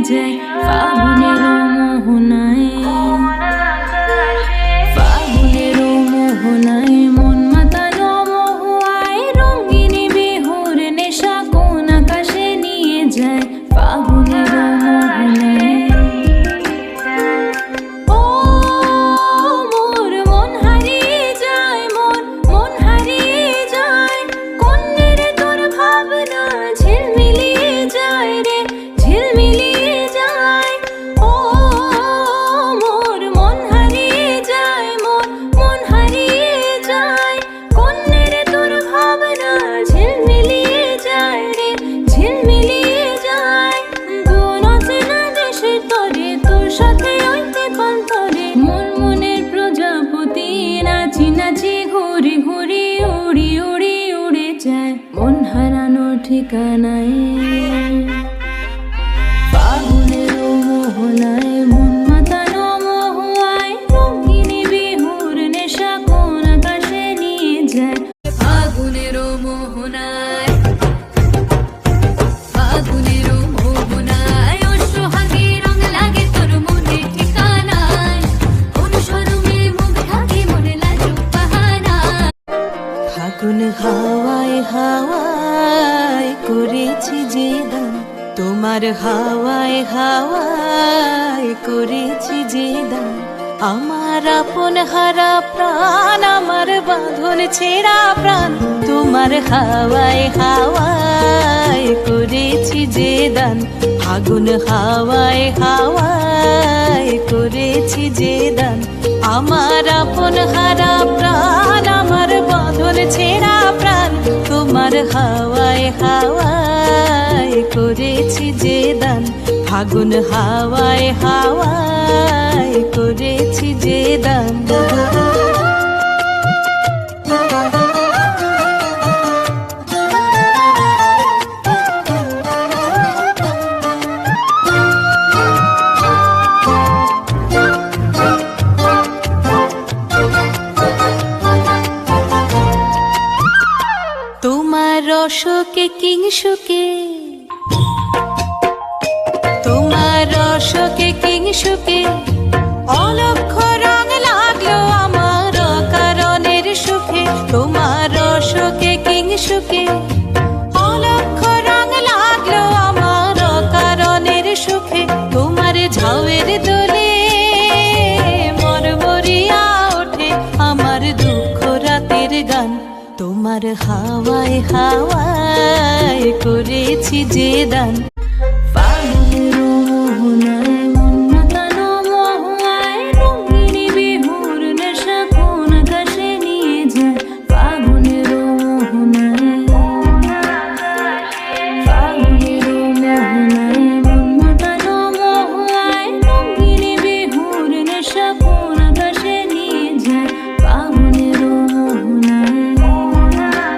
যায় ফাগুনের মোহনায়, ফাগুনের মোহনায় মন মাতানো মহুয়ায় রঙিনী বিহুর নেশা কোন আকাশে নিয়ে যায় ফাগুনের মোহনায়। ও মোর মন হারিয়ে যায়, মন হারিয়ে যায়, কন্যের তোর ভাবনা ঝিলমিলিয়ে যায় রে, ঝিলমিলিয়ে যায়। ও মোর মন হারিয়ে যায়, মন হারিয়ে যায়, কন্যের তোর ভাবনা ঝিলমিলিয়ে যায় রে, ঝিলমিলিয়ে যায়। কোন অচেনা দেশের তরে তোর সাথে হইতে পান্তরে মন মনের প্রজাপতি নাচি নাচি ঘুরি ঘুরি উড়ি উড়ি উড়ে যায় মন হারানো ঠিকানায়। ফাগুনের মোহনায় মন মাতানো মহুয়ায় রঙিনী বিহুর নেশা কোন আকাশে নিয়ে যায় ফাগুনের মোহনায়, ফাগুনের মোহনায় অসহাগে রং লাগে তোর মনে ঠিকানায়, কোন শরমে মুখ ঢাকে মনে লাজুক বাহানা। ফাগুন হাওয়ায় হাওয়ায় করেছি যে দান, তোমার হাওয়ায় হাওয়ায় করেছি যে দান। আমার আপন হারা প্রাণ, আমার বাঁধন ছেঁড়া প্রাণ, তোমার হাওয়ায় হাওয়ায় করেছি যে দান। ফাগুন হাওয়ায় হাওয়ায় করেছি যে দান। আমার আপন হারা প্রাণ, আমার বাঁধন ছেঁড়া প্রাণ, তোমার হাওয়ায় হাওয়ায় করেছি যে দান। ফাগুন হাওয়ায় হাওয়ায় করেছি যে দান। তোমার রসকে কিংসুকে, তোমার রসকে কিংসুকে অলক্ষ রং লাগলো আমার অকারণের সুখে। তোমার রসকে কিংসুকে অলক্ষ রং লাগলো আমার অকারণের সুখে। তোমার ঝাউয়ের দোলে মরমরিয়া ওঠে আমার দুঃখ রাতের গান। তোমার হাওয়ায় হাওয়ায় করেছি যে দান।